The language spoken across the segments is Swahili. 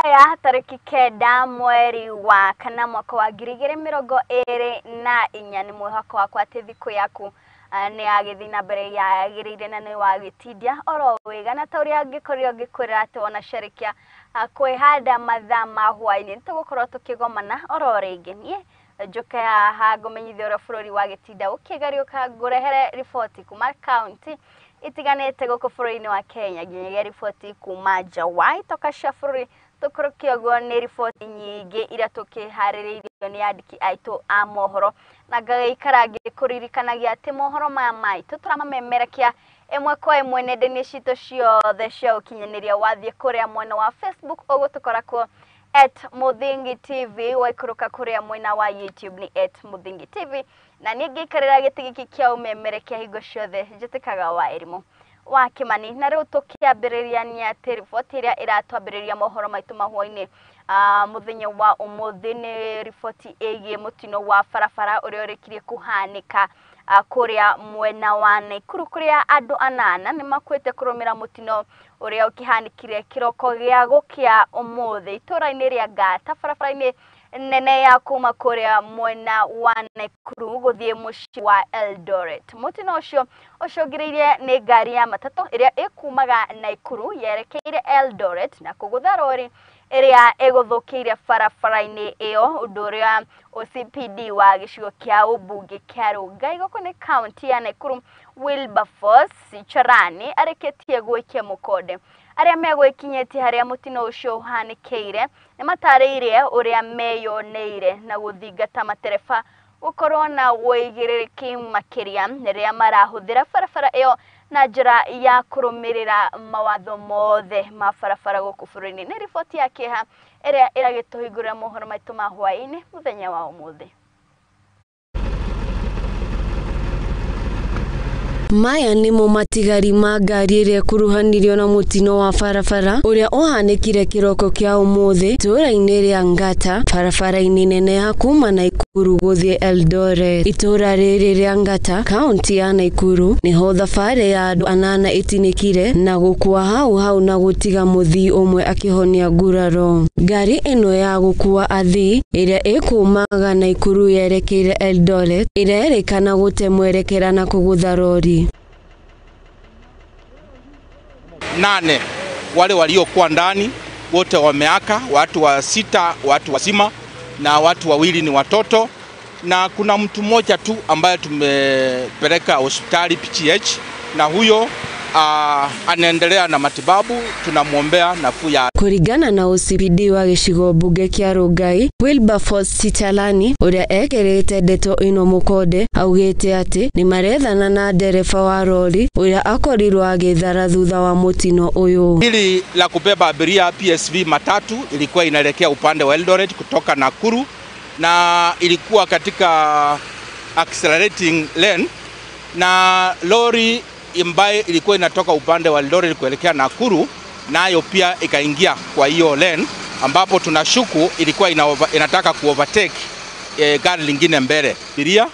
Haya, tariki kenda mweri wa kana mwaka wa 2024 ni mwaka wa kwate thiku yaku ni agithina mbere ya agirire na ni wagitidia oro wegana ta uria angikorio ngikwira ati ona sherekia kwihanda mathaa ma hwaini tugukorwo tukigomana oro ringi nie njuke haha ngumenyithia uria bururi wa gitinda ukigariuka ngurehere riboti kuma county itiganite guku bururi-ini wa Kenya nginyagia riboti kuma nja wa itoka cia bururi tukurukio ni riboti nyingi iria tukihaririirio ni andiki aitu a mohoro na ngagaikara ngikuririkanagia ati mohoro maya maitu turamamemerekia imwe kwa imwe nenda-ini citu ciothe cia ukinyaniria wathie kuria mwena wa Facebook ugutukorako @Muthingi TV waikuruka kuria mwena wa YouTube ni @Muthingi TV na ningikarira gitigi kia umemerekia hingo ciothe njitikaga wa erimu wa Kimani na riu tukiambiriria ni ati riboti iria iratwambiriria mohoro maitu mahwaini muthenya wa umuthi ni riboti egie mutino wa barabara uria urikirie kuhanika kuria mwena wa Naikuru kuria andu 8 ni makwite kurumira mutino uria ukihanikire kiroko gia gukia umuthi itura-ini ria Ngata barabara-ini nene ya kuma kuria mwena wa Naikuru guthie muci wa Eldoret. Mutino ucio ucungiriire ni ngari ya matatu iria ikumaga Naikuru yerekeire Eldoret na kugutha rori iria iguthukiire barabara-ini iyo undu uria OCPD wa gicigo kia ubunge kia Rungai guku ni county ya Naikuru Wilberforce Charani areketie gwikia mukode aria megwikinyetie haria mutino ucio uhanikeire ni matariire uria meyoneire na guthingata matereba gukorwo na wigiriki makiria riria marahuthira barabara iyo na njira ya kurumirira mawatho mothe ma barabara guku bururi-ini. Ni riboti ya kiha iria iragituhingurira mohoro maitu ma hwaini muthenya wa umuthi. Maya nimo matigari ma ngari iria kuruhanirio na mutino wa barabara uria uhanikire kiroko kia umuthi itura-ini ria Ngata barabara-ini nene ya kuma Naikuru guthie Eldoret. Itura riri ria Ngata county ya Naikuru niho thabari ya andu 8 itinikire na gukua hau na gutiga muthii umwe akihonia nguraro. Ngari ino ya gukua athii iria ikumaga Naikuru yerekeire Eldoret irerikana gute mwerekera na kugutha rori 8 wale waliokuwa ndani wote wameaka, watu wa 6 watu wazima na watu 2 ni watoto, na kuna mtu mmoja tu ambaye tumepeleka hospitali PGH na huyo anaendelea na matibabu, tunamuombea nafuu ya. Kurigana na OCPD wa gicigo bunge kia Rungai Wilberforce Charani uria ekerete ndeto ino mukode augite ati ni marethana na ndereba wa rori uria akorirwo agithara thutha wa mutino uyu. Hili la kubeba abiria PSV matatu ilikuwa inaelekea upande wa Eldoret kutoka Nakuru na ilikuwa katika accelerating lane na lori ambaye ilikuwa inatoka upande wa Eldoret kuelekea Nakuru nayo pia ikaingia kwa hiyo lane ambapo tunashuku ilikuwa inataka kuovertake gari lingine mbele abiria,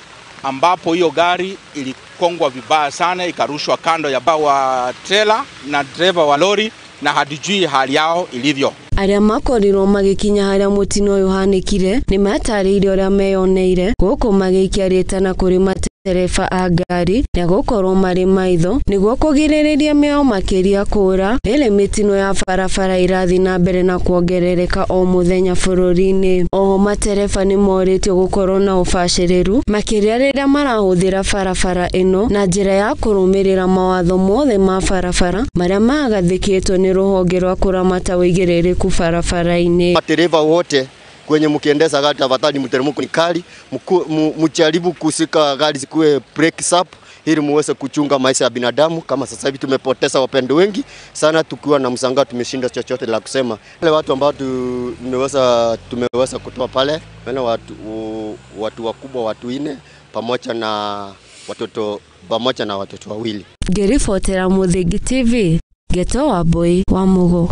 ambapo hiyo gari ilikongwa vibaya sana ikarushwa kando ya bawa trailer na driver wa lori na hadijui hali yao ilivyo. Aria makorirwo magikinya haria mutino uyu hanikire ni matarĩirie uria meyoneire guku magikiaritana kuri matereba a ngari na gukorwo mari maitho niguo kugiririria mĩo makiria kura ile mitino ya barabara irathi na mbere na kuongerereka o muthenya bururi-ini. Oho matereba ni moritio gukorwo na ubashiriru makiria riria marahuthira barabara ino na njira ya kurumirira mawatho mothe ma barabara maria magathikitwo ni ruhonge rwa kuramata wigiririku barabara-ini. Matereba wote kwenye mkiendeza gari tafadhali mteremko ni kali, mjaribu kusika gari zikuwe break up ili muweze kuchunga maisha ya binadamu. Kama sasa hivi tumepoteza wapendo wengi sana, tukiwa na msangao tumeshinda chochote la kusema. Wale watu ambao tumeweza kutoa pale, watu wakubwa, watu 4 pamoja na watoto 2. Ngiribotera Muthingi TV Geto wa boy wa Mugo.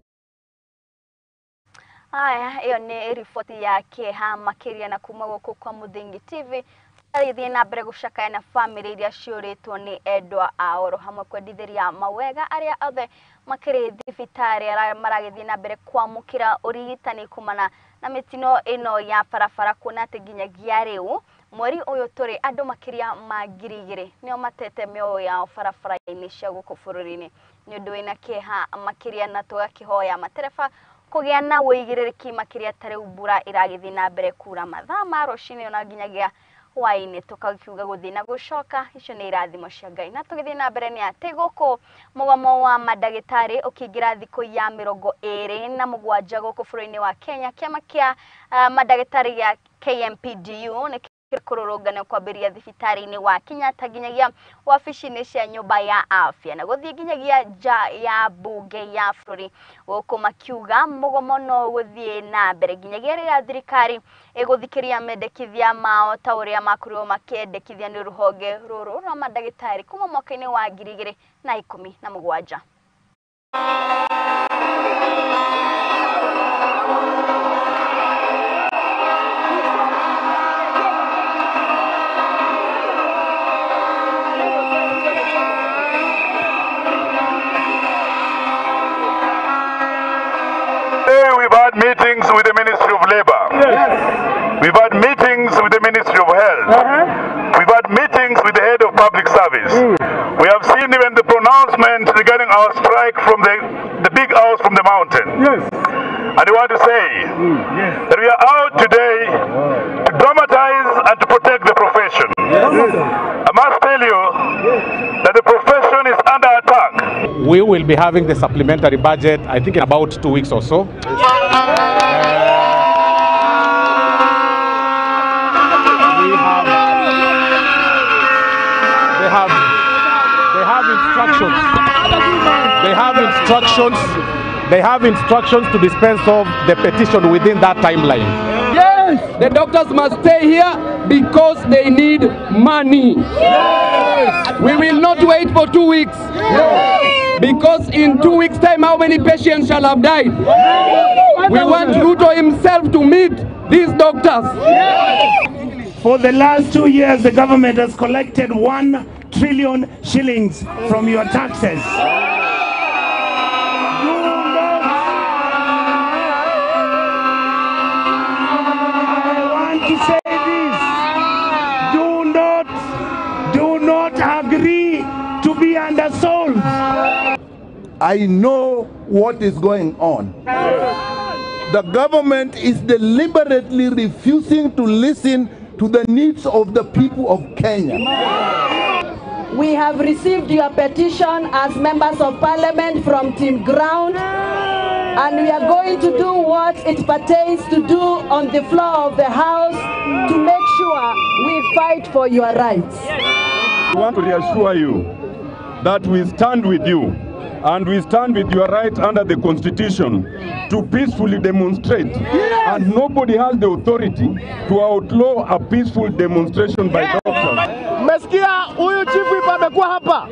Haya, hiyo ni ripoti ya kiha makiria na kuma guku kwa Muthingi TV. Thiĩ na mbere gũcakaya na family iria ciũrĩtwo nĩ endwa ao hamwe kwendithĩria mawega arĩa othe makĩrĩ thibitarĩ arĩa maragĩthiĩ na mbere kwamũkĩra ũrigitani kumana na mĩtino ĩno ya barabara, kuona atĩ nginyagia rĩu mweri ũyũ tũrĩ andũ makĩria ma 2,000 nĩo matete mĩoyo yao barabara-inĩ cia gũkũ bũrũri-inĩ nĩ ũndũ wĩna kĩeha makĩria, na tũgakĩhoya matereba kũgĩa na wĩigĩrĩrĩki makĩria ta rĩu mbura ĩragĩthiĩ na mbere kura mathaa ma rũcinĩ ona nginyagia hwaĩ-inĩ, tukakiuga gũthiĩ na gũcoka. Icio nĩ irathimo cia Ngai. Na tũgĩthiĩ na mbere nĩ atĩ gũkũ mũgomo wa mandagĩtarĩ ũkĩingĩra thikũ ya 27 gũkũ bũrũri-inĩ wa Kenya, kĩama kĩa mandagĩtarĩ gĩa KMPDU nĩ kũrũrũngana kwambĩrĩria thibitarĩ-inĩ wa Kenyatta nginyagia wabici-inĩ cia nyũmba ya afya na gũthiĩ nginyagia nja ya bunge ya bũrũri, gũkũ makiuga mũgomo no gũthiĩ na mbere nginyagia rĩrĩa thirikari ĩgũthikĩria mendekithia mao ta ũrĩa makorirwo makĩendekithia nĩ rũhonge rũrũ rwa mandagĩtarĩ kuma mwaka-inĩ wa 2017. We've had meetings with the Ministry of Labor. Yes. We've had meetings with the Ministry of Health. We've had meetings with the head of public service. We have seen even the pronouncement regarding our strike from the big house from the mountain. Yes. And we want to say that we are out today to dramatize and to protect the profession. I must tell you that the profession is under attack. We will be having the supplementary budget, I think, in about 2 weeks or so. They have instructions to dispense of the petition within that timeline. Yes, the doctors must stay here because they need money. Yes. We will not wait for 2 weeks. Yes. Because in 2 weeks' time, how many patients shall have died? Yes. We want Ruto himself to meet these doctors. Yes. For the last 2 years, the government has collected 1 trillion shillings from your taxes. To say this, do not agree to be undersold. I know what is going on. The government is deliberately refusing to listen to the needs of the people of Kenya. We have received your petition as members of parliament from Team Ground, and we are going to do what it pertains to do on the floor of the house to make sure we fight for your rights. We want to reassure you that we stand with you and we stand with your right under the Constitution to peacefully demonstrate. Yes. And nobody has the authority to outlaw a peaceful demonstration by doctors. Mmesikia huyu chief whip amekuwa hapa.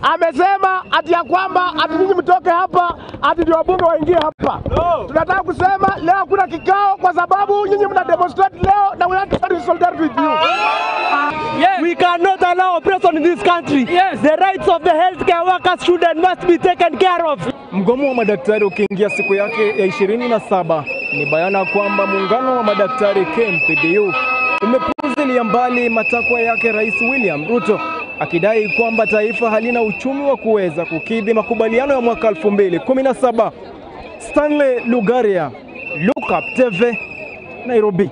Amesema ati ya kwamba ati nyinyi mtoke hapa, ati ndio wabunge waingie hapa. Tunataka kusema leo hakuna kikao kwa sababu nyinyi mna demonstrate leo na we want to stand in solidarity with you. Yes. We cannot allow oppression in this country. Yes. The rights of the healthcare workers should and must be taken care of. Mgomo wa madaktari ukiingia siku yake ya 27, ni bayana kwamba muungano wa madaktari KMPDU umepuuzilia mbali matakwa yake Rais William Ruto, akidai kwamba taifa halina uchumi wa kuweza kukidhi makubaliano ya mwaka 2017. Stanley Lugaria, Look Up TV, Nairobi.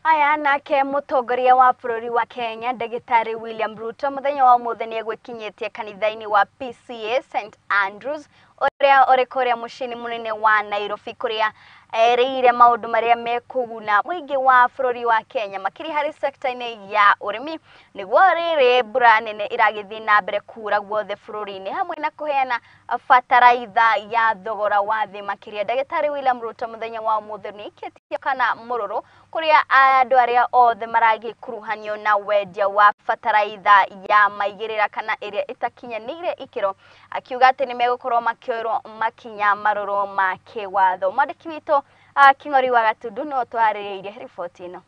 Aya nake mũtongoria wa bũrũri wa Kenya Ndagĩtarĩ William Ruto mũthenya wa ũmũthĩ nĩ egwĩkinyĩtie kanitha-inĩ wa PCA St Andrews ũrĩa ũrĩ kũrĩa mũciĩ-inĩ mũnene wa Nairobi, kũrĩa erĩire maũndũ marĩa mekũguna mũingĩ wa bũrũri wa Kenya makĩria harĩ sekta-inĩ ya ũrĩmi, nĩguo rĩrĩ mbura nene ĩragĩthiĩ na mbere kura guothe bũrũri-inĩ hamwe na kũheana bataraitha ya thogora wa thĩ makĩria. Ndagĩtarĩ William Ruto mũthenya wa ũmũthĩ nĩ ikĩtie kana mũrũrũ kũrĩa andũ arĩa othe maragĩkuruhanio na wendia wa bataraitha ya maigĩrĩra kana ĩrĩa ĩtakinyanĩire ikĩro, akiuga atĩ nĩ megũkorwo makĩoerwo makinya marũrũ ma kĩwatho. Mwandĩki witũ King'ori wa Gatundu no twarĩrĩirie riboti ĩno.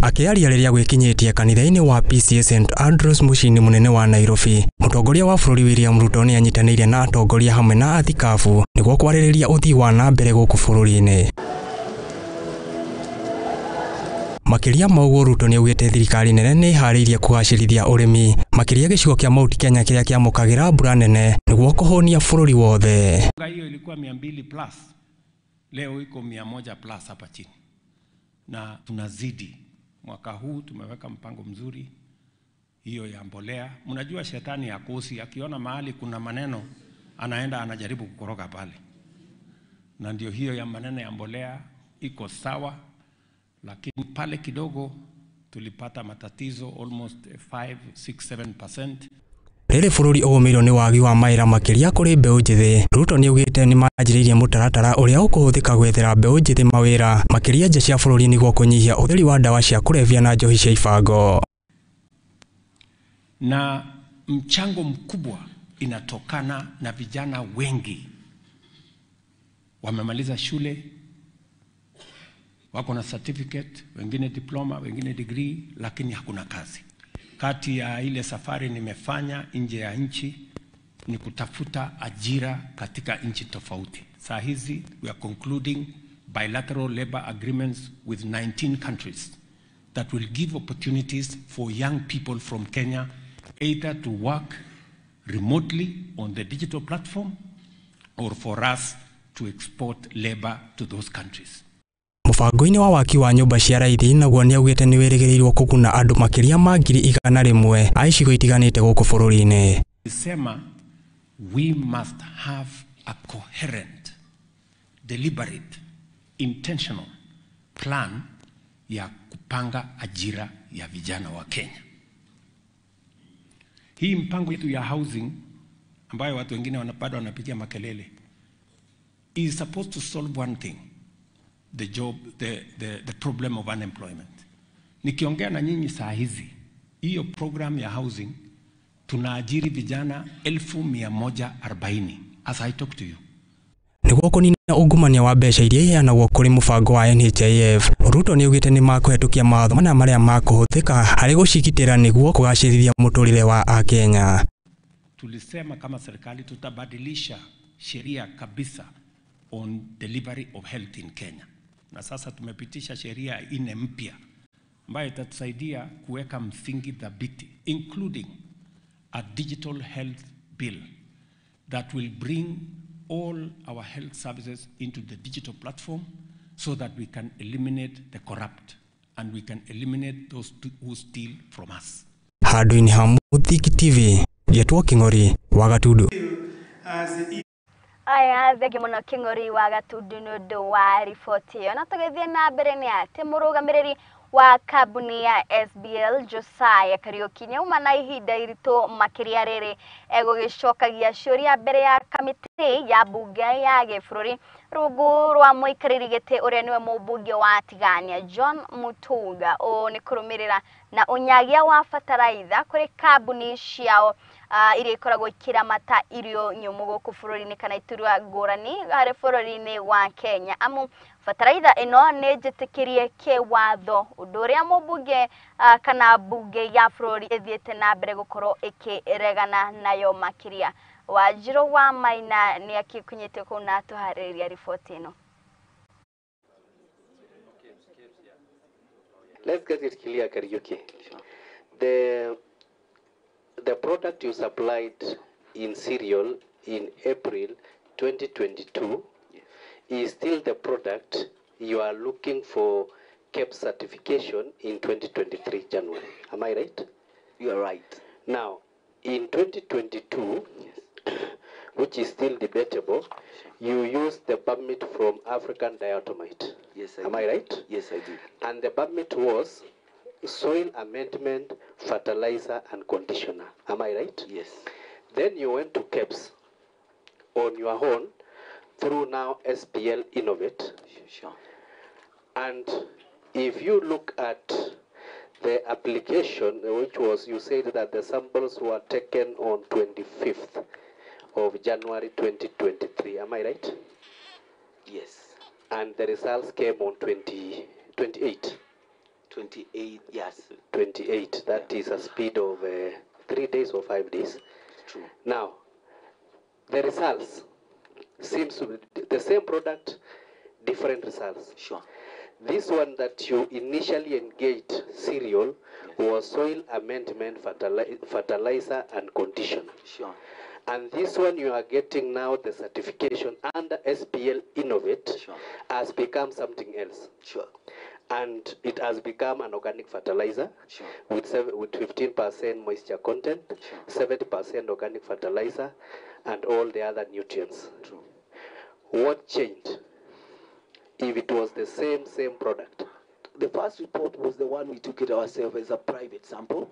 Akiaria riria gwikinyitie kanitha-ini wa PCA St Andrews mucini munene wa Nairobi, mutongoria wa bururi William Ruto ni anyitanĩire na atongoria hamwe na athikabu niguo kwarĩrĩria uthii wa na mbere gũkũ bũrũri-inĩ. Makiria mauguo Ruto ni augite thirikari nene ni harĩirie kugacĩrithia urimi makiria gĩcigo kĩa Mount Kenya kiria kiamũkagĩra mbura nene niguo kuhonia bũrũri wothe. Hiyo ilikuwa 200 plus, leo iko 100 plus hapa chini, na tunazidi. Mwaka huu tumeweka mpango mzuri hiyo ya mbolea. Mnajua shetani ya kosi, akiona mahali kuna maneno anaenda anajaribu kukoroga pale, na ndio hiyo ya maneno ya mbolea iko sawa, lakini pale kidogo tulipata matatizo almost 5-6-7%. Rĩrĩ bũrũri ũgũmĩirwo nĩ wagi wa mawĩra makiria kũrĩ mbeũ njĩthĩ. Ruto nĩ augĩte nĩ manjĩrĩirie mũtaratara ũrĩa ũkũhũthĩka gwethera mbeũ njĩthĩ mawĩra makiria nja cia bũrũri nĩguo kũnyihia ũtheri wa ndawa cia kũrebia na njohi cia ibango. Na mchango mkubwa inatokana na vijana wengi wamemaliza shule, wako na certificate, wengine diploma, wengine degree, lakini hakuna kazi. Kati ya ile safari nimefanya nje ya nchi ni kutafuta ajira katika nchi tofauti. Saa hizi we are concluding bilateral labor agreements with 19 countries that will give opportunities for young people from Kenya either to work remotely on the digital platform or for us to export labor to those countries. Mũbango-inĩ wa waki wa nyũmba cia raithi naguo nĩ augĩte nĩ wĩrĩgĩrĩirwo kũguna andũ makiria ma 100,000 a icigo itiganĩte gũkũ bũrũri-inĩ. Sema we must have a coherent, deliberate, intentional plan ya kupanga ajira ya vijana wa Kenya. Hii mpango yetu ya housing ambayo watu wengine wanapado wanapigia makelele is supposed to solve one thing, the problem of unemployment. Nikiongea na nyinyi saa hizi, hiyo program ya housing tunaajiri vijana 140,000 as I talk to you. Niguo kũnina ungumania wa mbeca iria iheanagwo kũrĩ mũbango wa NHIF, Ruto nĩ augĩte nĩ makũhetũkia mawatho marĩa makũhũthĩka harĩ gũcigitĩra nĩguo kũgacĩrithia mũtũrĩre wa Akenya. Tulisema kama serikali tutabadilisha sheria kabisa on delivery of health in Kenya. Na sasa tumepitisha sheria 4 mpya ambayo itatusaidia kuweka msingi thabiti, including a digital health bill that will bring all our health services into the digital platform so that we can eliminate the corrupt and we can eliminate those who steal from us. Handũ-inĩ ha Muthiki TV, Getwo King'ori wa Gatundu. Aya thegi muno King'ori wa Gatundu nĩ ũndũ wa riboti ĩyo. Na tũgĩthiĩ na mbere nĩ atĩ mũrũgamĩrĩri wa kambuni ya SBL Josiah Kariuki nĩ uma na ihinda iritũ makiria rĩrĩ egũgĩcokagia ciũria mbere ya kamĩtĩ ya bunge ya gĩbũrũri rungu rwa mũikarĩri gĩtĩ ũrĩa nĩwe mũmbunge wa Tigania John Mutunga. Ũũ nĩ kũrũmĩrĩra na ũnyagia wa bataraitha kũrĩ kambuni ciao iria ikoragwo ikĩramata irio nyũmũ gũkũ bũrũri-inĩ kana iturwa ngũrani harĩ bũrũri-inĩ wa Kenya. Amu bataraitha ĩno nĩ njĩtĩkĩrie kĩwatho, ũndũ ũrĩa mũmbunge kana bunge ya bũrũri ĩthiĩte na mbere gũkorwo ĩkĩregana nayo makiria. Wanjirũ wa Maina nĩ akĩkunyĩte kũu na tũharĩrĩria riboti ĩno. Let's get it clear, Kariuki. The product you supplied in cereal in April 2022 is still the product you are looking for KEP certification in 2023 January. Am I right? You are right. Now, in 2022, which is still debatable, you used the permit from African diatomite. Yes, I Am did. I right? Yes, I did. And the permit was soil amendment, fertilizer, and conditioner. Am I right? Yes. Then you went to KEPS on your own through now SPL Innovate. Sure. And if you look at the application, which was, you said that the samples were taken on 25th of January 2023. Am I right? Yes. And the results came on 28. 28, yes. 28. That is a speed of 3 days or 5 days. True. Now, the results seems to be the same product, different results. Sure. This one that you initially engaged cereal was soil amendment, fertilizer and conditioner. Sure. And this one you are getting now the certification under SPL Innovate has become something else. Sure. And it has become an organic fertilizer with 15% moisture content, 70% organic fertilizer, and all the other nutrients. True. What changed if it was the same product? The first report was the one we took it ourselves as a private sample.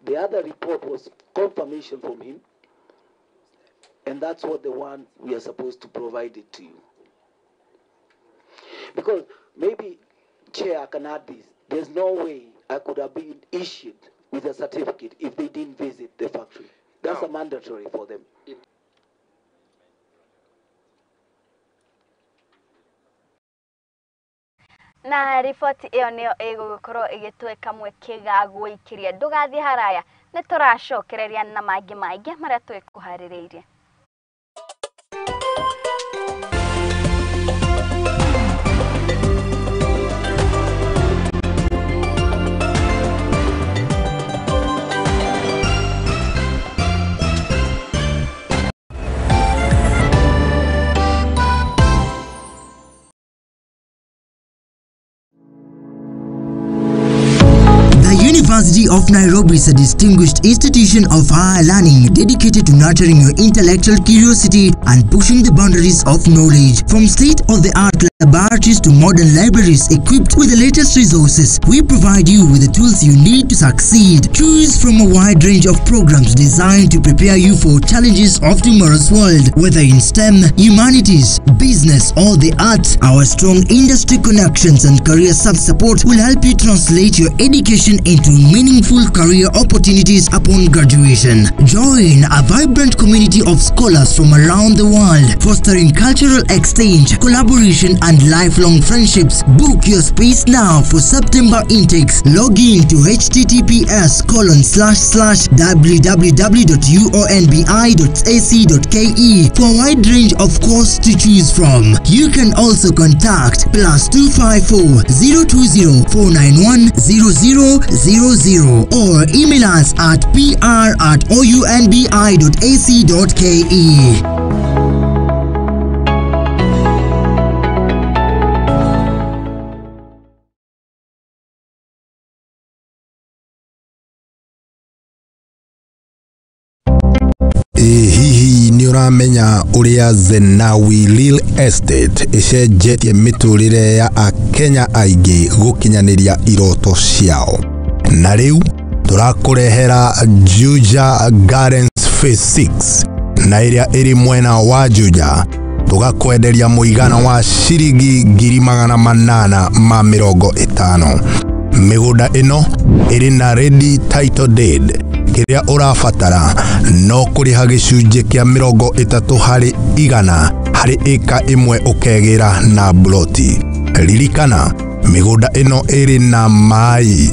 The other report was confirmation from him. And that's what the one we are supposed to provide it to you. Because maybe, Chair, I can add this. There's no way I could have been issued with a certificate if they didn't visit the factory. That's a mandatory for them. Na riboti iyo niyo igukorwo igitweka mwekega gwikiria ndugathi haraya ni turacokereria na mangi maria twikuhaririirie. University of Nairobi is a distinguished institution of higher learning dedicated to nurturing your intellectual curiosity and pushing the boundaries of knowledge. From state-of-the-art laboratories to modern libraries equipped with the latest resources, we provide you with the tools you need to succeed. Choose from a wide range of programs designed to prepare you for challenges of tomorrow's world. Whether in STEM, humanities, business or the arts, our strong industry connections and career support will help you translate your education into meaningful career opportunities upon graduation. Join a vibrant community of scholars from around the world, fostering cultural exchange, collaboration and lifelong friendships. Book your space now for September intakes. Log in to https://www.uonbi.ac.ke for a wide range of courses to choose from. You can also contact +254 020 491 0000 or email us at pr@ounbi.ac.ke. Hihi ni uramenya uria Zenawi Real Estate icenjetie miturire ya Akenya aingi gukinyaniria iroto ciao. Na riu turakurehera Juja Gardens Phase 6 na iria iri mwena wa Juja tugakwenderia muigana wa shiringi 850,000. Migunda ino iri na ready title deed. Kiria urabatara no kuriha gicunje kia 30% hari eka imwe ukegira na bloti. Ririkana migunda ino iri na mai,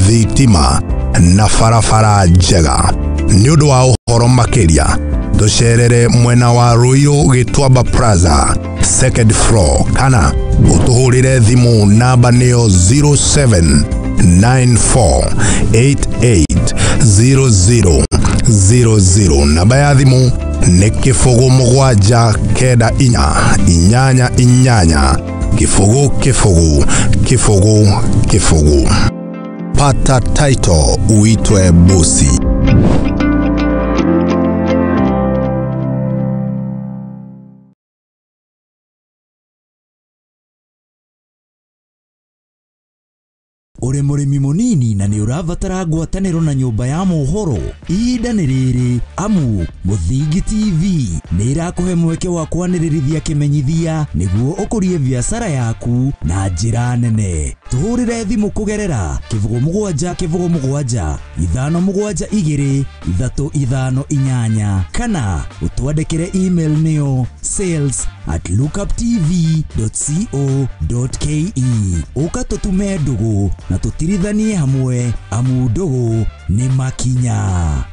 thitima na barabara njega. Ni undu wa uhoro makiria tucerere mwena wa Royal Gitwamba Plaza, second floor, kana utuhurire thimu namba niyo 0794880000. Namba ya thimu ni 0774948888. Kifugu. Pata title uitwe bosi. Uri murimi munini na ni urabatara ngwataniro na nyumba ya mohoro. Ihinda ni riri amu Muthingi TV ni irakuhe mweke wa kwanirithia kimenyithia niguo ukurie biashara yaku na njira nene. tuhurire thimu kugerera kivugo mugwanja 572 kana utwandikire email niyo sales@lookuptv.co.ke ukatutume ndugu na tutirithanie hamwe amu ndugu ni makinya.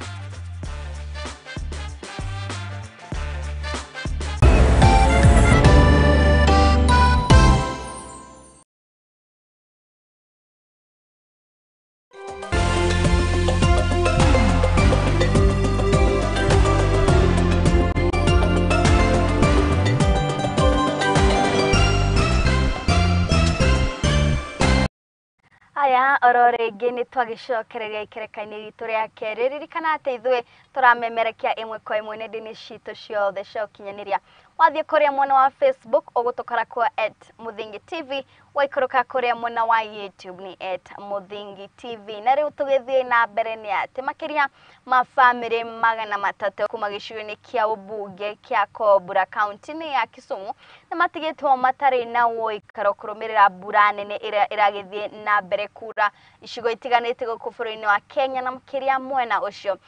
Aya orore geni twagicokereria ikerekaini ritu ria keri ririkana ati ithwe turamemerekia imwe kwa imwe nendini citu ciothe cia ukinyaniria wathie kuria mwena wa Facebook ugutokora kwa @muthingi TV waikoroka kuria mwena wa YouTube ni @muthingi TV na riu tugithie na mbere ni ati makiria ma family magana matatu kuma gicigo-ini kia ubunge kia Kobura county ni ya Kisumu na matigitwo matari na woikaro kurumirira mbura nene iragithie na mbere kura icigo itiganite guku bũrũri-inĩ wa Kenya na makiria mwena ucio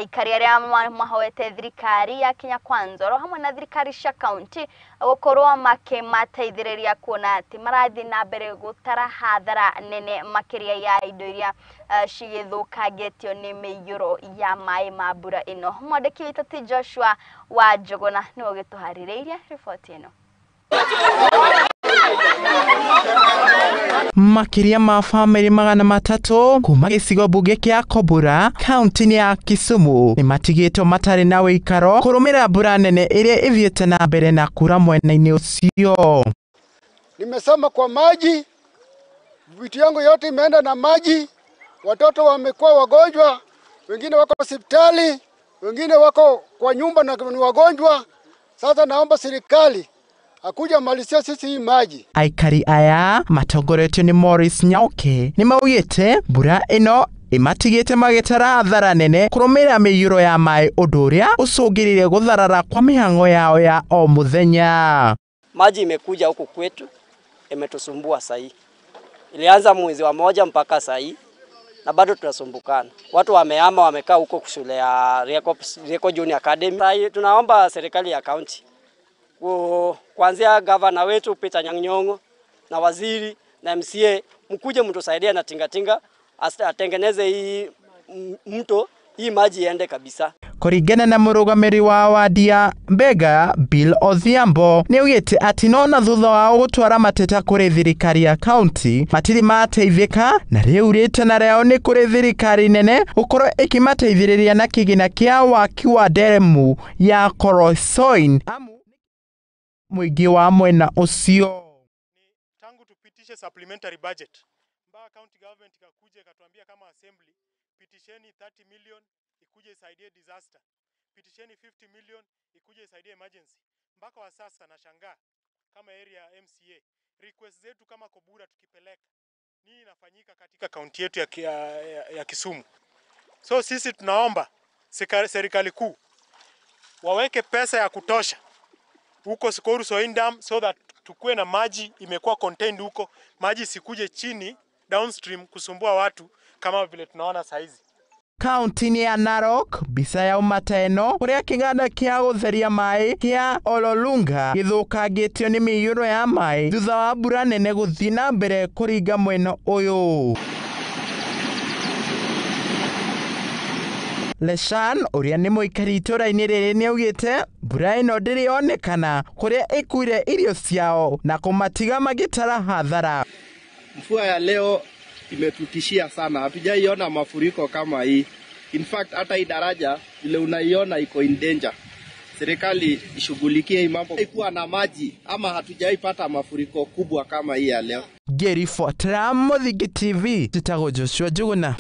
ikari aria mahoete thirikari ya Kenya Kwanza ro hamwe na thirikari cia county gukorwo makimateithĩrĩria kuona ati marathi na mbere gutara hathara nene makiria ya indo iria cigithũkangĩtio nĩ mĩiyũro ya maĩ ma mbura ĩno. Mwandĩki witũ ti Joshua wa Njogona nĩwe ũgĩtũharĩrĩirie riboti ĩno. Makiria ma family magana matatu kuma gicigo bunge kia Kobura county ya Kisumu ni matigitwo matari na wikaro kurumira mbura nene iria ithiete na mbere na kura mwena-ini ucio. Nimesema kwa maji, vitu yangu yote imeenda na maji, watoto wamekuwa wagonjwa, wengine wako hospitali, wengine wako kwa nyumba na ni wagonjwa. Sasa naomba serikali akuja malisia sisi hii maji. Aikari aya matongoretio ni Morris Nyauke ni maugite mbura ino imatigite magitara hathara nene kurumira mĩiyũro ya maĩ ũndũ ũrĩa ũcũngĩrĩire gũtharara kwa mĩhang'o yao ya o mũthenya. Maji imekuja huku kwetu imetusumbua sahi. Ilianza mwezi wa moja mpaka sahi na bado tunasumbukana. Watu wamehama wamekaa huko shule ya Rieko Junior Academy. Sahi tunaomba serikali ya county kuanzia governor wetu Peter Nyang'nyong'o na waziri na MCA mkuje mtusaidia na tingatinga atengeneze hii mto hii maji iende kabisa. Kuringana na murugamiri wa wadi ya Mbega Bill Odhiambo ni ugite ati nona thutha wa gutwara mateta kuri thirikari ya county matiri mateithika na riu ritana rĩao ni kuri thirikari nene ukorwo ikimateithĩrĩria na kigina kia waki wa deremu ya Korosoin mwingi wa mwena ucio. Tangu tupitishe supplementary budget mpaka county government ikakuja ikatuambia kama assembly pitisheni 30 million ikuje isaidie disaster, pitisheni 50 million ikuje isaidie emergency. Mpaka wa sasa nashangaa kama area MCA request zetu kama Kobura tukipeleka nini inafanyika katika county yetu ya Kisumu. So sisi tunaomba serikali kuu waweke pesa ya kutosha huko Skoru Soindam so that tukue na maji imekuwa contained huko, maji sikuje chini downstream kusumbua watu kama vile tunaona saizi. County ya Narok bisa ya umateno kuria kiganda kia gutheria mai kia Ololunga githukangitio ni mĩiyũro ya mai thutha wa mbura nene guthii na mbere kuringa mwena uyu. Leshan uria ni muikari itũra-inĩ rĩrĩ ni augite mbura ĩno ndĩrĩonekana kuria ikuire irio ciao na kumatiga magitara hathara. Mvua ya leo imetutishia sana, hatujaiona mafuriko kama hii. In fact hata hii daraja ile unaiona iko in danger. Serikali ishughulikie hii mambo ikuwa na maji ama hatujaipata mafuriko kubwa kama hii ya leo. Geri Fortram Muthingi TV tutago Joshua Njuguna.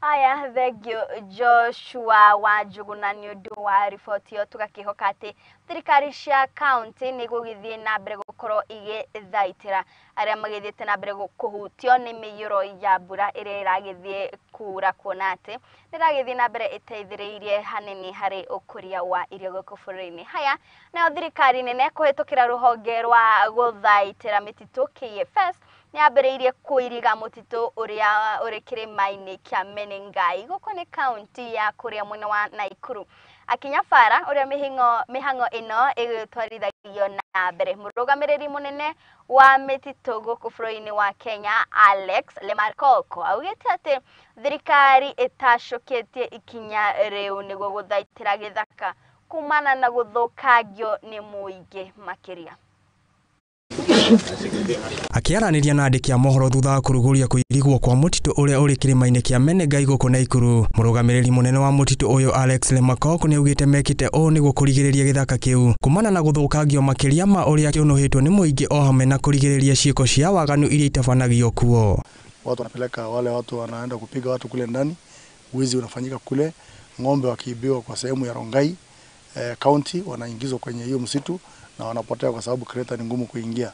Aya, thank you Joshua Wanjuguna ni undu wa riboti yo tugakihoka ati thirikari cia county ni gugithie na mbere gukorwo igithaitira aria magithiete na mbere kuhutio ni miyuro ya mbura iria iragithie kura kuona ati niragithie na mbere iteithiriirie hanini hari ukuria wa irio guku bũrũri-inĩ. Haya, nayo thirikari nene kuhitukira ruhonge rwa guthaitira mititu KFS niambiriirie kuiriga mutitu uria uri kirima-ini kia Menengai guko ni county ya kuria mwena wa Naikuru. Akinyabara uria mihango ino igitwarithagio na mbere. Murugamiriri munene wa mititu guku bũrũri-inĩ wa Kenya Alex Lemarkoko augite ati thirikari itashukitie ikinya riu niguo guthaitira githaka kumana na guthukagio ni muingi makiria. Akiaraniria na andiki a mohoro thutha wa kuruguria kuirigwo kwa mutitu uria uri kirima-ini kia Menengai guku Naikuru. Murugamiriri munene wa mutitu uyu Alex Lemarkoko ni augite mekite o niguo kurigiriria githaka kiu kumana na guthukagio makiria ma uria kionohitwo ni muingi o hamwe na kurigiriria ciiko cia waganu iria itabanagio kuo. Watu wanapeleka wale watu wanaenda kupiga watu kule ndani, wizi unafanyika kule, ng'ombe wakiibiwa kwa sehemu ya Rongai county wanaingizwa kwenye hiyo msitu na wanapotea kwa sababu kreta ni ngumu kuingia.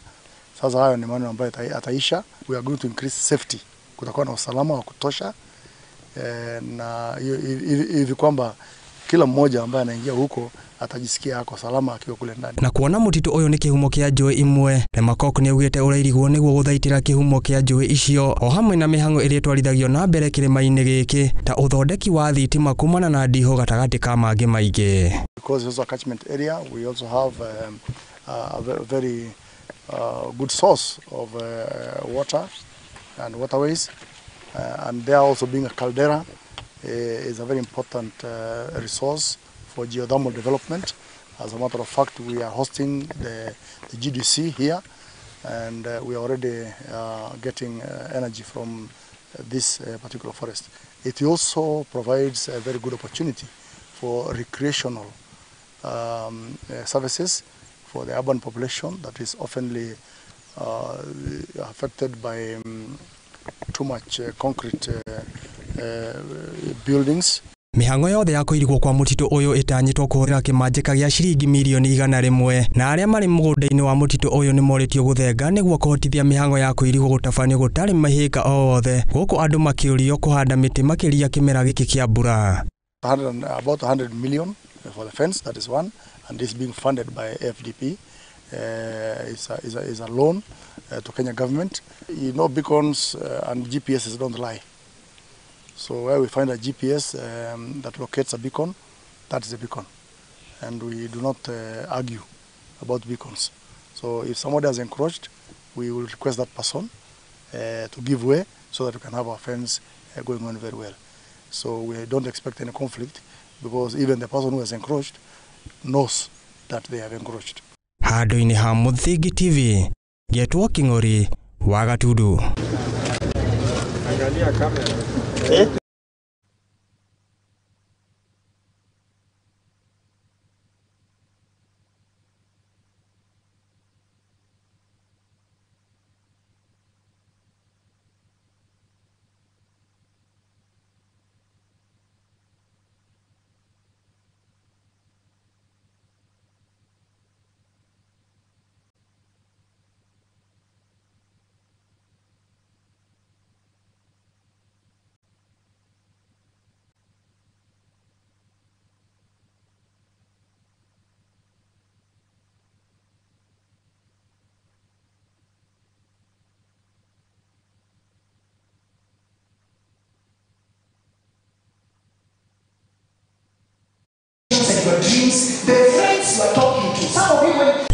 Sasa hayo ni maneno ambayo ataisha. We are going to increase safety. Kutakuwa na usalama wa kutosha na hivi kwamba kila mmoja ambaye anaingia huko atajisikia ako salama akiwa kule ndani. Na kuona mutitu uyu ni kihumo kia njui imwe, Lemarkoko ni augite urairigwo niguo guthaitira kihumo kia njui icio o hamwe na mihango iria twarithagio na mbere kirima-ini giki ta uthondeki wa thitima kumana na ndiho gatagati ka mangi maingi. Because it's a catchment area, we also have a very good source of water and waterways, and there also being a caldera is a very important resource for geothermal development. As a matter of fact, we are hosting the GDC here, and we are already getting energy from this particular forest. It also provides a very good opportunity for recreational services for the urban population that is oftenly affected by too much concrete buildings. Mihango yothe ya kuirigwo kwa mutitu uyu itanyitwo kuhurira kimanjika gia ciringi milioni 100 na aria mari mugunda-ini wa mutitu uyu ni moritio guthenga niguo kuhotithia mihango ya kuirigwo gutabanio gutari mahika o wothe guku andu makiurio kuhanda miti makiria kimera giki kia mbura. About 100 million for the fence, that is one, and this being funded by FDP is a loan to Kenya government. You know, beacons and GPSs don't lie. So where we find a GPS that locates a beacon, that is a beacon, and we do not argue about beacons. So if somebody has encroached, we will request that person to give way so that we can have our fence going on very well. So we don't expect any conflict because even the person who has encroached knows that they have encroached. Handu-ini ha Muthingi TV, Getwo King'ori wa Gatundu. Angalia kamera.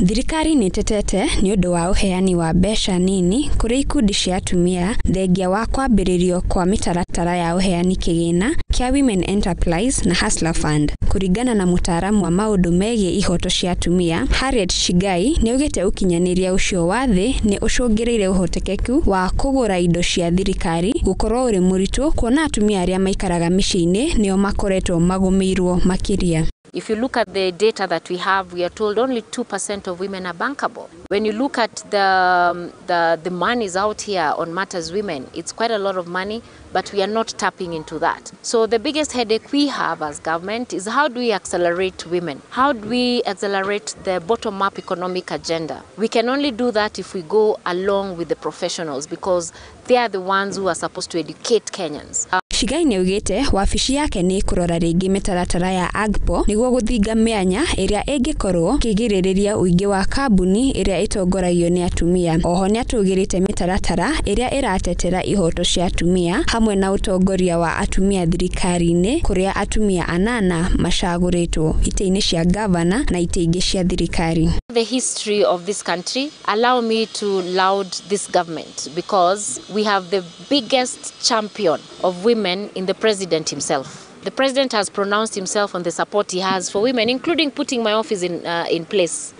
Thirikari ni tetete ni undu wa uheani wa mbeca nini kuri ikundi cia atumia thengia wa kwambiririo kwa mitaratara ya uheani kigina kia Women Enterprise na Hustler Fund. Kuringana na mutaaramu wa maundu megie ihoto cia atumia Harriet Shigai ni ugite ukinyaniria ucio wa thi ni ucungiriire uhotekeku wa kugura indo cia thirikari gukorwo uri muritu kuona atumia aria maikaraga micii-ini nio makoretwo magumirwo makiria. If you look at the data that we have, we are told only 2% of women are bankable. When you look at the monies out here on matters women, it's quite a lot of money, but we are not tapping into that. So the biggest headache we have as government is how do we accelerate women? How do we accelerate the bottom-up economic agenda? We can only do that if we go along with the professionals because they are the ones who are supposed to educate Kenyans. Shigai niugite wabici yake ni kurora ringi mitaratara ya AGPO niguo guthinga mianya iria ingikorwo kigiririria uingi wa kambuni iria itongoragio ni atumia. Oho ni atugirite mitaratara iria iratetera ihoto cia atumia hamwe na utongoria wa atumia thirikari-ini kuria atumia 8 macaguritwo ite-ini cia governor na ite ingi cia thirikari. The history of this country allow me to laud this government because we have the biggest champion of women in the president himself. The president has pronounced himself on the support he has for women, including putting my office in place.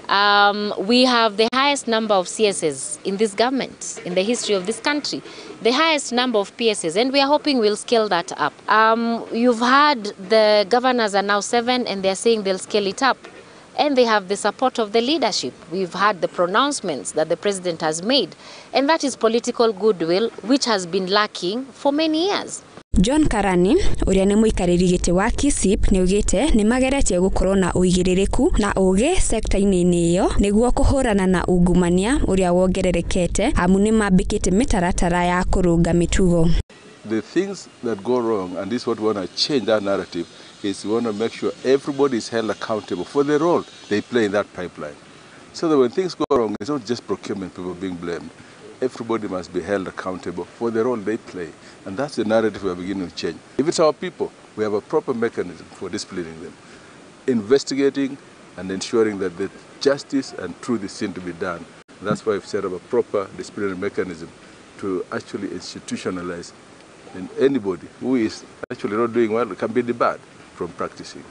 We have the highest number of CSs in this government, in the history of this country, the highest number of PSs, and we are hoping we'll scale that up. You've heard the governors are now 7 and they're saying they'll scale it up. And they have the support of the leadership. We've had the pronouncements that the president has made, and that is political goodwill, which has been lacking for many years. John Karani, uria ni muikariri giti wa KISIP, niugite ni mageretie gukorwo na uigiririku na uge sekta-ini iyo niguo kuhurana na ungumania uria wongererekete amu ni mambikite mitaratara ya kurunga mitugo. The things that go wrong, and this is what we want to change that narrative, is we want to make sure everybody is held accountable for the role they play in that pipeline. So that when things go wrong, it's not just procurement people being blamed. Everybody must be held accountable for the role they play. And that's the narrative we are beginning to change. If it's our people, we have a proper mechanism for disciplining them, investigating and ensuring that the justice and truth is seen to be done. That's why we've set up a proper disciplinary mechanism to actually institutionalize anybody who is actually not doing well can be debarred from practicing.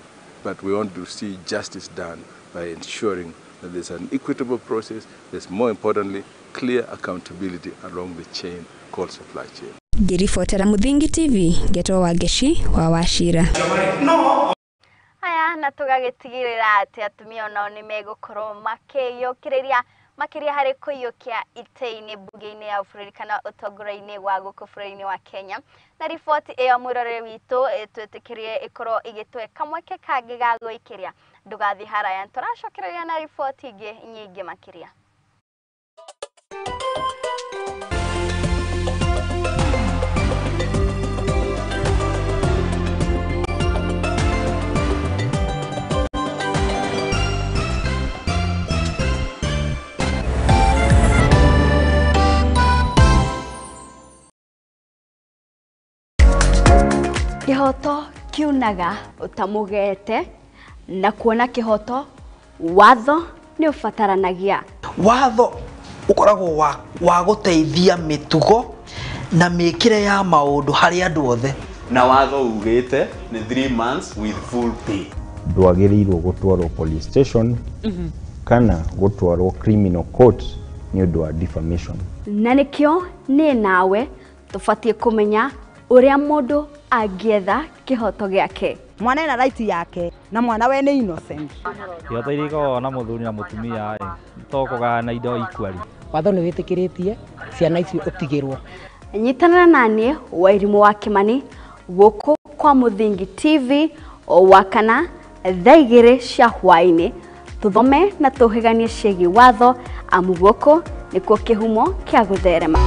But we want to see justice done by ensuring that there's an equitable process, there's more importantly, clear accountability along the chain called supply chain. Ngiribotera Muthingi TV, Geto Wageshi wa Wachira. Aya na tugagitigirira ati atumia onao ni megukorwo makiyukiriria makiria hari kuiyukia ite-ini bunge-ini ya bũrũri kana ũtongoria-ini wa gũkũ bũrũri-ini wa Kenya. Na riboti iyo mwirore witu twitikirie ikorwo igitweka mweke kangi ga gũikiria ndugathi haraya. Tũracokereria na riboti ingi nyingi makiria. Kihoto kiunaga utamugete na kuona kihoto watho ni ufataranagia. Watho ukoragwo wa guteithia mitugo na mikire ya maundu hari andu othe. Na watho ugite ni 3 months with full pay. Ndwagirirwo gutwarwo police station kana gutwarwo criminal court ni undu wa defamation. Na nikio ni nawe tufatie kumenya uria mundu agietha kihoto giake. Mwana ena right yake na mwana we ni innocent. Kihoto iriko na muthuri na mutumia tokoga na indo equally. Watho ni witikiritie ciana icio utigirwo. Nyitana nani wa irimu wa Kimani guku kwa Muthingi TV wakana thaigire cia hwaini tuthome na tuhiganie ciegi watho amu guku nikuo kihumo kia gutherema.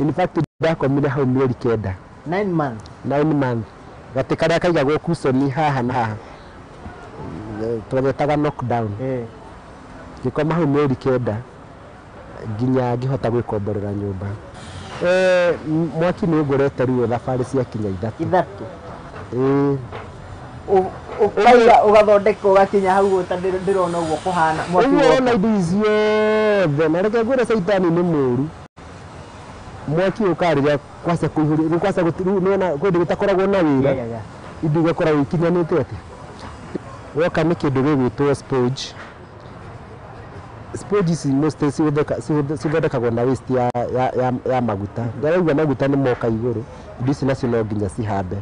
In fact, ndako mire hau mieri kenda. 9 months. 9 months. Gati karia kaigagwo kusoni haha na haha. Twagetaga knockdown. Ngikoma hau mieri kenda nginya ngihota gwikomborera nyumba. Mwaki ni ngorete ruo thabari cia kinya ithatu. Ukaiga ugathondeka ugakinya hau utandirona uguo kuhana mwaki wo na icio na reke ngwire saitani ni muru. Mwaki ukariga kwasa kuihuri kwasa gutiru nona kwende gutakoragwo na wira idugakora wikinyanite ati woka nä kä ndå gä gwä two sponge. Sponge ici mostly cithondekagwo na waste ya maguta. Ndarauga maguta nä moka igårå, indo ici nacio no nginya cihambe.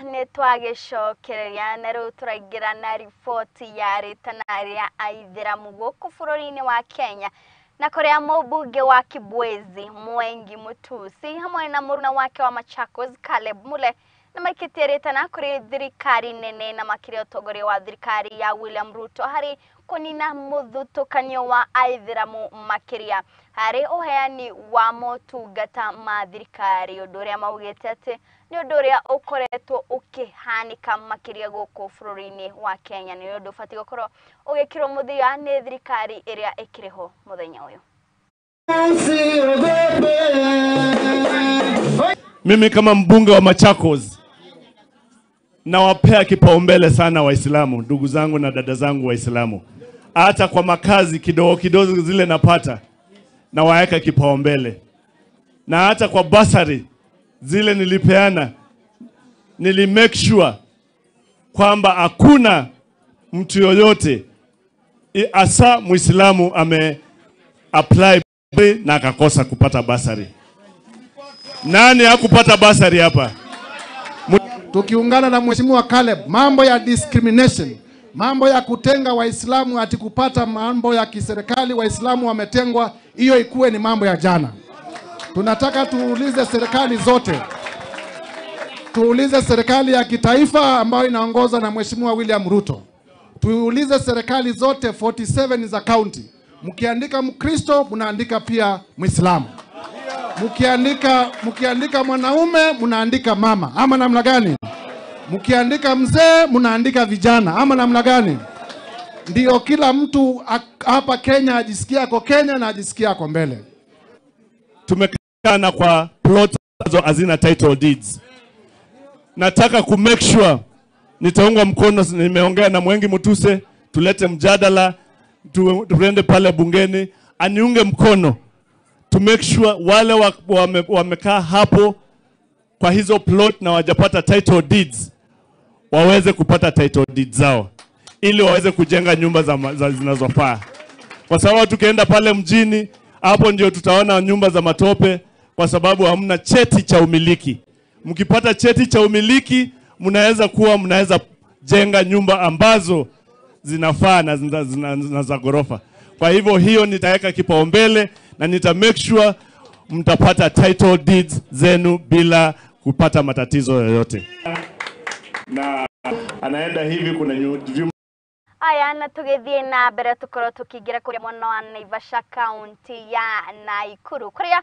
Nä twagicokereria na rĩu tũraingĩra na riboti ya rĩtana rĩa aithĩramu gũkũ bũrũri-inĩ wa Kenya na kũrĩa mũmbunge wa Kibwezi Mwengi Mutusi hamwe na mũruna wake wa Machakos Caleb Mule na maikĩtie rĩtana kũrĩ thirikari nene na makĩria ũtongoria wa thirikari ya William Ruto harĩ kũnina mũthutũkanio wa aithĩramu makĩria harĩ ũheani wa motungata ma thirikari, ũndũ ũrĩa maugĩte atĩ nĩ ũndũ ũrĩa ũkoretwo ũkĩhanĩka makĩria gũkũ bũrũri-inĩ wa Kenya, nĩ ũndũ ũbatiĩ gũkorwo ũgĩkĩrwo mũthia nĩ thirikari ĩrĩa ĩkĩrĩ ho mũthenya ũyũ. Mimi kama mbunge wa Machakos nawapea kipaumbele sana Waislamu, ndugu zangu na dada zangu Waislamu. Hata kwa makazi kidogo zile napata na waeka kipaumbele. Na hata kwa basari zile nilipeana make sure kwamba hakuna mtu yoyote asa Muislamu apply na akakosa kupata basari. Nani hakupata basari hapa? Tukiungana na Mheshimiwa Caleb, mambo ya discrimination, mambo ya kutenga Waislamu ati kupata mambo ya kiserikali Waislamu wametengwa, hiyo ikuwe ni mambo ya jana. Tunataka tuulize serikali zote. Tuulize serikali ya kitaifa ambayo inaongozwa na Mheshimiwa William Ruto. Tuulize serikali zote 47 za county. Mkiandika Mkristo, mnaandika pia Muislamu. Mkiandika mwanaume, mnaandika mama. Ama namna gani? Mkiandika mzee, mnaandika vijana. Ama namna gani? Ndio kila mtu hapa Kenya ajisikia ako Kenya na ajisikia ako mbele. Tumekana kwa plot hazina title deeds. Nataka ku make sure nitaunga mkono, nimeongea na Mwengi Mutuse, tulete mjadala, tuende pale bungeni, aniunge mkono to make sure wale wamekaa hapo kwa hizo plot na wajapata title deeds waweze kupata title deeds zao ili waweze kujenga nyumba zinazofaa. Kwa sababu tukienda pale mjini hapo ndio tutaona nyumba za matope kwa sababu hamna cheti cha umiliki. Mkipata cheti cha umiliki mnaweza jenga nyumba ambazo zinafaa na za ghorofa. Kwa hivyo hiyo nitaweka kipaumbele na nita make sure mtapata title deeds zenu bila kupata matatizo yoyote. Na anaenda hivi kuna aya na tugithie na mbere tukorwo tukiingira kuria mwena wa Naivasha county ya Naikuru kuria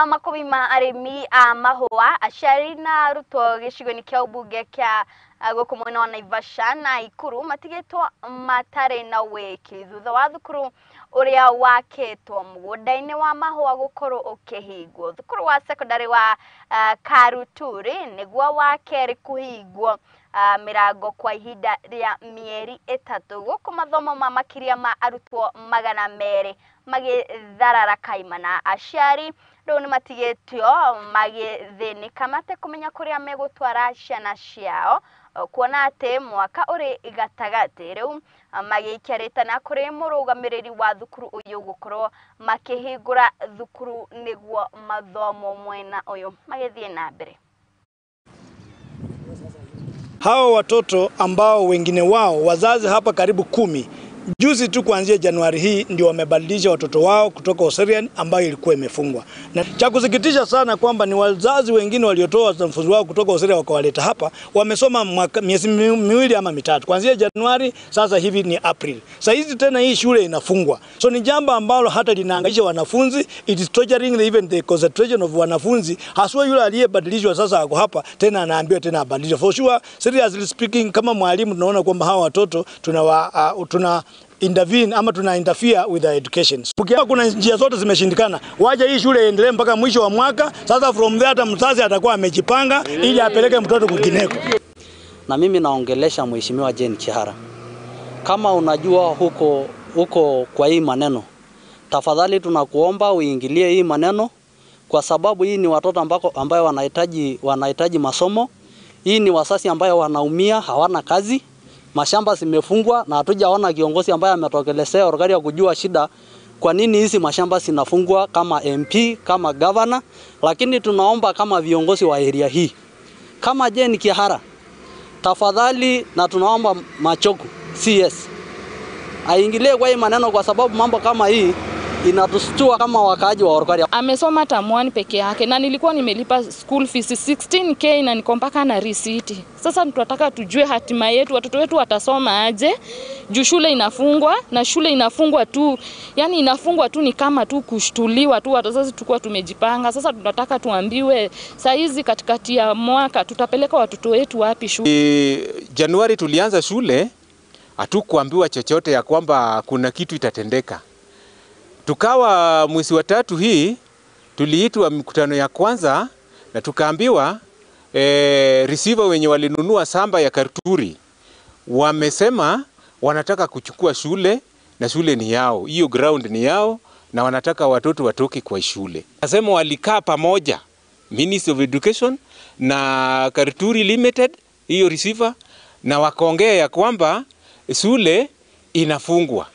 makobi ma arimi a mahua aciari na arutwo gĩcigo-inĩ kĩa ũmbunge kĩa gũkũ mwena wa Naivasha Naikuru matigĩtwo matarĩ na wĩki thutha wa thukuru ũrĩa wakĩtwo mũgũnda-inĩ wa mahua gũkorwo ũkĩhingwo. Thukuru wa secondary wa Karuturi nĩguo wa kerĩ kũhingwo mirango kwa ihinda rĩa mĩeri 3 gũkũ mathomo ma makĩria ma arutwo 200 magĩtharara kaimana. Aciari rĩu nĩ matigĩtio magĩthĩnĩka matekũmenya kũrĩa megũtwara ciana ciao kuona atĩ mwaka ũrĩ gatagatĩ rĩu magĩikarĩtana kũrĩ mũrũgamĩrĩri wa thukuru ũyũ gũkorwo makĩhingũra thukuru nĩguo mathomo mwena ũyũ magĩthiĩ na mbere. Hao watoto ambao wengine wao wazazi hapa karibu 10 Juzi tu kuanzia Januari hii ndio wamebadilisha watoto wao kutoka Oserian ambayo ilikuwa imefungwa. Na cha kusikitisha sana kwamba ni wazazi wengine waliotoa wanafunzi wao kutoka Oserian wakawaleta hapa, wamesoma miezi miwili ama mitatu. Kuanzia Januari sasa hivi ni April. Sasa hizi tena hii shule inafungwa. So ni jambo ambalo hata linaangaisha wanafunzi, it is torturing even the concentration of wanafunzi. Haswa yule aliyebadilishwa sasa ako hapa tena anaambiwa tena abadilishwe. For sure, seriously speaking, kama mwalimu tunaona kwamba hawa watoto tuna intervene ama tuna interfere with their education. Ukiona kuna njia zote zimeshindikana, waje hii shule iendelee mpaka mwisho wa mwaka. Sasa from there hata mzazi atakuwa amejipanga ili apeleke mtoto kwingineko. Na mimi naongelesha Mheshimiwa Jane Kihara. Kama unajua huko kwa hii maneno, tafadhali tunakuomba uingilie hii maneno, kwa sababu hii ni watoto ambao wanahitaji masomo. Hii ni wasasi ambao wanaumia, hawana kazi. Mashamba zimefungwa na hatujaona kiongozi ambaye ametokelezea orgari ya kujua shida kwa nini hizi mashamba zinafungwa kama MP, kama governor. Lakini tunaomba kama viongozi wa area hii, kama Jane Kihara, tafadhali, na tunaomba Machoku CS aingilie kwa hii maneno, kwa sababu mambo kama hii inatustua kama wakaaji wa Orkaria. Amesoma tamwani peke yake na nilikuwa nimelipa school fees 16k na niko mpaka na receipt. Sasa tunataka tujue hatima yetu, watoto wetu watasoma aje? Juu shule inafungwa na shule inafungwa tu. Yani inafungwa tu ni kama tu kushtuliwa tu, wazazi tukua tumejipanga. Sasa tunataka tuambiwe saa hizi katikati ya mwaka tutapeleka watoto wetu wapi shule? Januari tulianza shule, hatukuambiwa chochote ya kwamba kuna kitu itatendeka. Tukawa mwezi wa 3 hii tuliitwa mkutano ya kwanza na tukaambiwa receiver wenye walinunua samba ya Karturi wamesema wanataka kuchukua shule na shule ni yao, hiyo ground ni yao, na wanataka watoto watoke kwa shule. Nasema walikaa pamoja Ministry of Education na Karturi Limited, hiyo receiver, na wakaongea ya kwamba shule inafungwa.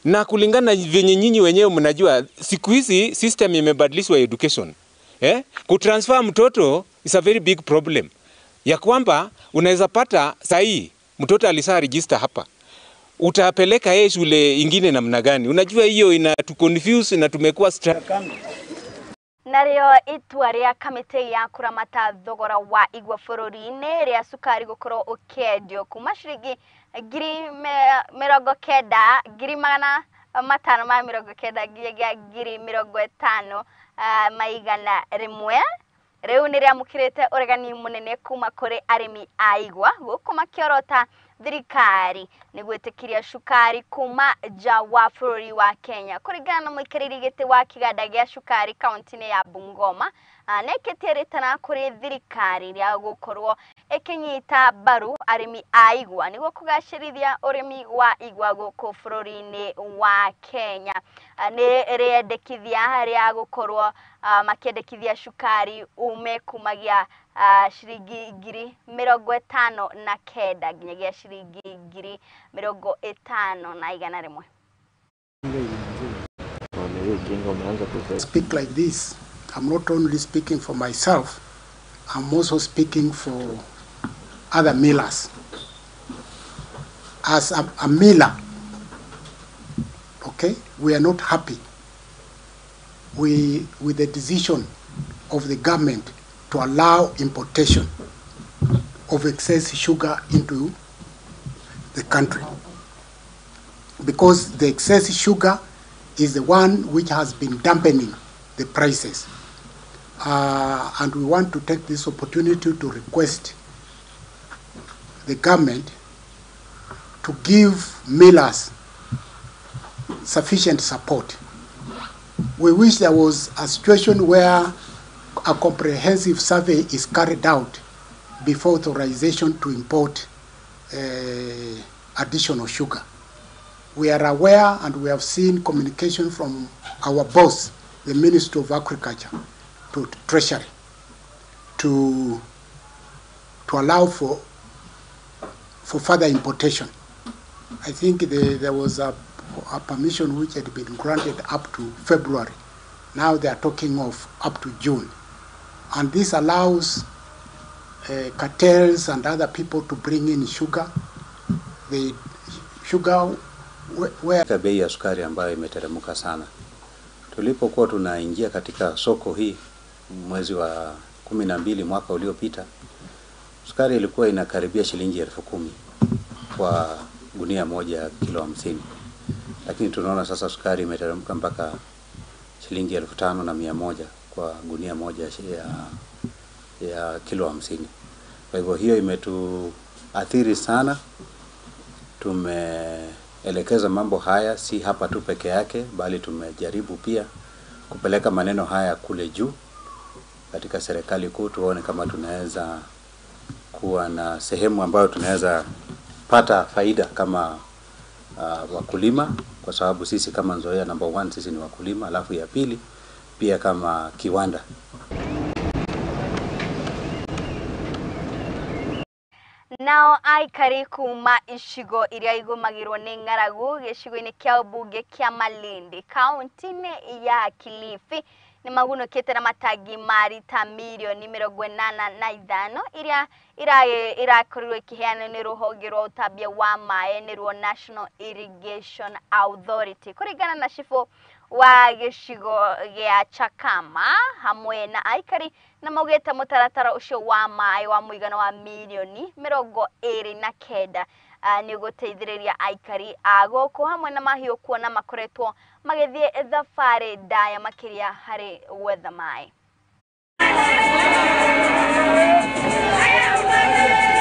Na kulingana venye nyinyi wenyewe mnajua siku hizi system imebadilishwa education. Kutransfer mtoto is a very big problem. Ya kwamba unaweza pata sahi mtoto alisaa register hapa, utapeleka yeye shule ingine namna gani? Unajua hiyo inatuconfuse na tumekuwa Nario itua ria kamite ya kuramata thogora wa igwa bururi-ini ria sukari gukorwo ukendio kuma ciringi ngiri magana matano ma mirongo kenda nginya ngiri mirongo itano maigana rimwe. Riu ni riamukirite uregani munene kuma kuri arimi a igwa guku makiorota thirikari ni gwitikiria shukari kuma nja wa bururi wa Kenya. Kuringana na muikiriri giti wa kiganda gia shukari kaunti-ini ya Bungoma, neketiritana kuri thirikari ria gukorwo ikinyita baru arimi a igwa niguo kugacirithia urimi wa igwa guku bururi-ini wa Kenya. Ni riendekithia ria gukorwo makiendekithia shukari ume kumagia shiringi ngiri mirongo itano na kenda nginyagia shiringi ngiri mirongo itano na igana rimwe. Speak like this. I'm not only speaking for myself, I'm also speaking for other millers. As a miller, okay, we are not happy with the decision of the government to allow importation of excess sugar into the country, because the excess sugar is the one which has been dampening the prices. And we want to take this opportunity to request the government to give millers sufficient support. We wish there was a situation where a comprehensive survey is carried out before authorization to import additional sugar. We are aware and we have seen communication from our boss, the Ministry of Agriculture, to Treasury, to allow for further importation. I think there was a permission which had been granted up to February. Now they are talking of up to June. And this allows cartels and other people to bring in sugar. The sugar Bei ya sukari ambayo imeteremka sana. Tulipokuwa tunaingia katika soko hii mwezi wa 12 mwaka uliopita, sukari ilikuwa inakaribia shilingi 10,000 kwa gunia moja kilo 50. Lakini tunaona sasa sukari imeteremka mpaka shilingi 5,100 kwa gunia moja ya kilo 50. Kwa hivyo hiyo imetuathiri sana. Tumeelekeza mambo haya si hapa tu peke yake, bali tumejaribu pia kupeleka maneno haya kule juu katika serikali kuu, tuone kama tunaweza kuwa na sehemu ambayo tunaweza pata faida kama wakulima, kwa sababu sisi kama Nzoia number 1 sisi ni wakulima, alafu ya pili pia kama kiwanda. Nao aikari kuma ishigo iria igumagirwo ni ng'aragu gicigo-ini kia ubunge kia Malindi kaunti-ini ya Kilifi ni magunukite na matangi ma lita milioni 85 iria irakorirwo ikiheanwo ni ruhonge rwa utambia wa maĩ nĩruo National Irrigation Authority kuringana na cibũ wa gĩcigo gĩa Chakama hamwe na aikari na maugĩte mũtaratara ũcio wa maĩ wa mũigana wa milioni 29 nĩ ũgũteithĩrĩria aikari a gũkũ hamwe na mahiũ kuona makoretwo magĩthiĩ thabarĩ ndaya makĩria harĩ gwetha maĩ.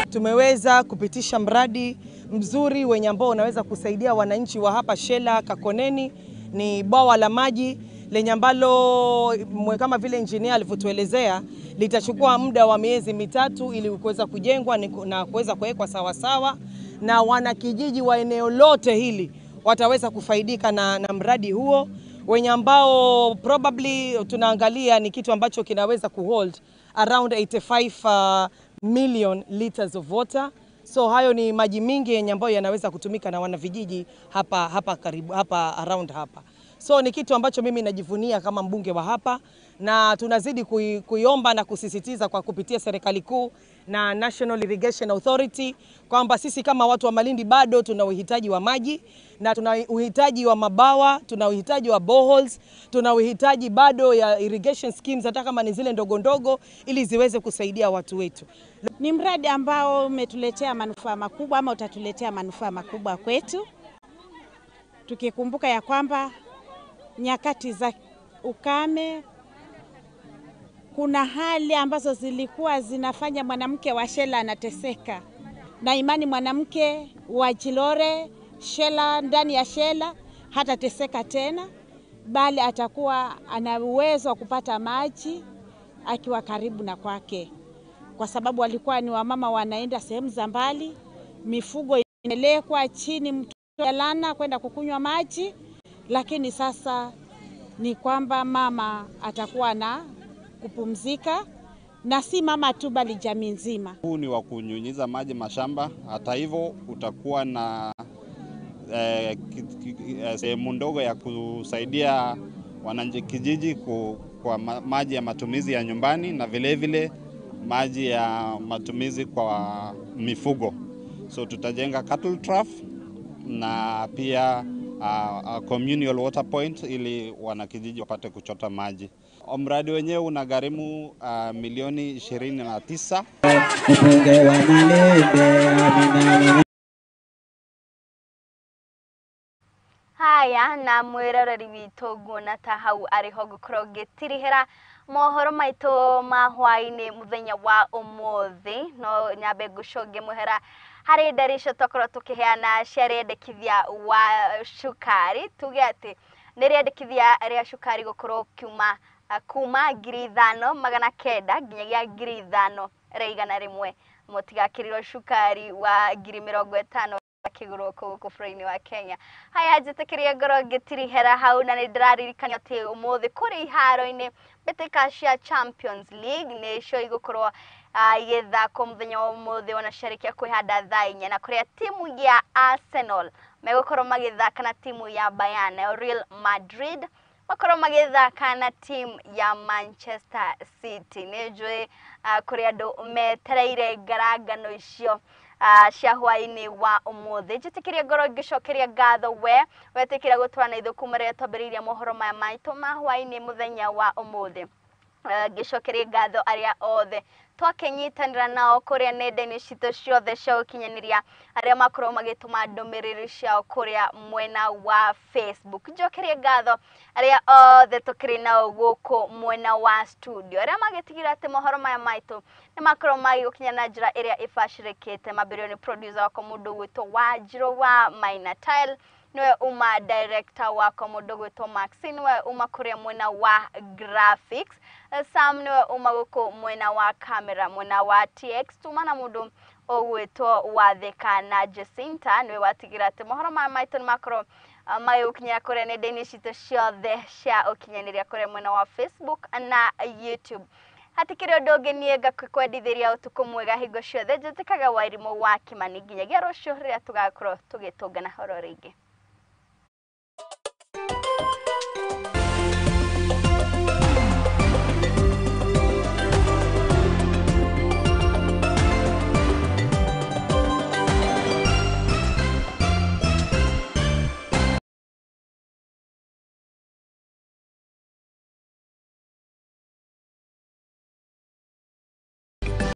Tumeweza kupitisha mradi mzuri wenye ambao unaweza kusaidia wananchi wa hapa Shela Kakoneni. Ni bwawa la maji lenye ambalo kama vile engineer alivyotuelezea litachukua muda wa miezi 3 ili kuweza kujengwa na kuweza kuwekwa sawa sawa, na wanakijiji wa eneo lote hili wataweza kufaidika na mradi huo wenye ambao probably tunaangalia ni kitu ambacho kinaweza kuhold around 85 million liters of water. So hayo ni maji mingi yenye ambayo yanaweza kutumika na wanavijiji hapa karibu hapa around hapa. So ni kitu ambacho mimi najivunia kama mbunge wa hapa, na tunazidi kuiomba na kusisitiza kwa kupitia serikali kuu na National Irrigation Authority kwamba sisi kama watu wa Malindi bado tuna uhitaji wa maji na tuna uhitaji wa mabawa, tuna uhitaji wa boreholes, tuna uhitaji bado ya irrigation schemes hata kama ni zile ndogo ndogo ili ziweze kusaidia watu wetu. Ni mradi ambao umetuletea manufaa makubwa ama utatuletea manufaa makubwa kwetu. Tukikumbuka ya kwamba nyakati za ukame kuna hali ambazo zilikuwa zinafanya mwanamke wa Shela anateseka, na imani mwanamke wa Chilore Shela ndani ya Shela hatateseka tena, bali atakuwa ana uwezo wa kupata maji akiwa karibu na kwake, kwa sababu walikuwa ni wamama wanaenda sehemu za mbali, mifugo inelekwa chini mto Lana kwenda kukunywa maji, lakini sasa ni kwamba mama atakuwa na kupumzika, na si mama tu bali jamii nzima. Huu ni wa kunyunyiza maji mashamba. Hata hivyo utakuwa na sehemu ndogo ya kusaidia wanakijiji kwa maji ya matumizi ya nyumbani na vile vile maji ya matumizi kwa mifugo. So tutajenga cattle trough na pia communal water point ili wanakijiji wapate kuchota maji. Mradi wenyewe unagharimu milioni 29. Haya na mwiroreri witũ nguona ta hau ariho gũkorwo ngĩtirihĩra mohoro maitũ ma hwainĩ mũthenya wa ũmũthĩ, no nyambe ngũcokie mũhera harĩ ndari icio tũkorwo tũkĩheana cia rĩendekithia wa cukari. Tuge atĩ nĩ rĩendekithia rĩa cukari gũkorwo kuma 5,900 nginyagia 5,100. Mũtigakĩrĩrwo cukari wa 50,000 kĩgũrũ gũkũ bũrũri-inĩ wa Kenya. Haya njĩtĩkĩrie ngorwo ngĩtirihĩra hau, na nĩ ndĩraririkania atĩ ũmũthĩ kũrĩ iharo-inĩ mbĩtĩka cia Champions League nĩcio igũkorwo igĩthakwo mũthenya wa ũmũthĩ, ona ciarĩkia kwĩhanda thaa 4, na kũrĩa timu ya Arsenal megũkorwo magĩthaka na timu ya Bayern Real Madrid makorwo magĩthaka na timu ya Manchester City. Nĩ njũĩ kũrĩ andũ metereire ngarangano icio cia hwaini wa umuthi njitikiria ngoro ngicokeria ngatho wetikira gutwana ithuku maria twambiriria mohoro maya maitu ma hwaini muthenya wa umuthi ngicokeria ngatho aria othe twakenyitanira nao kuria nenda-ini citu ciothe cia ukinyaniria aria makorwo magituma ndumiriri ciao kuria mwena wa Facebook njokeria ngatho aria othe tukiri nao guku mwena wa studio aria magitigira ati mohoro maya maitu ni makorwo magigukinya na njira iria ibashirikite mambiririo ni producer wako mundu gwitwo Wanjiru wa Maina Tile niwe uma director wako mundu gwitwo Maxine niwe uma kuria mwena wa graphics Sam niwe uma guku mwena wa camera mwena wa TX tumana mundu ogwitwo wathika na Jacinta niwe watigira ati mohoro maya maitu ni makorwo magigukinyira kuria nenda-ini citu ciothe cia ukinyaniria kuria mwena wa Facebook na YouTube hatikire undu ungi nie ngakwendithiria utuku mwega hingo ciothe njitikaga Wairimu wa Kimani nginyagia rucio riria tugakorwo tugitungana horo ringi.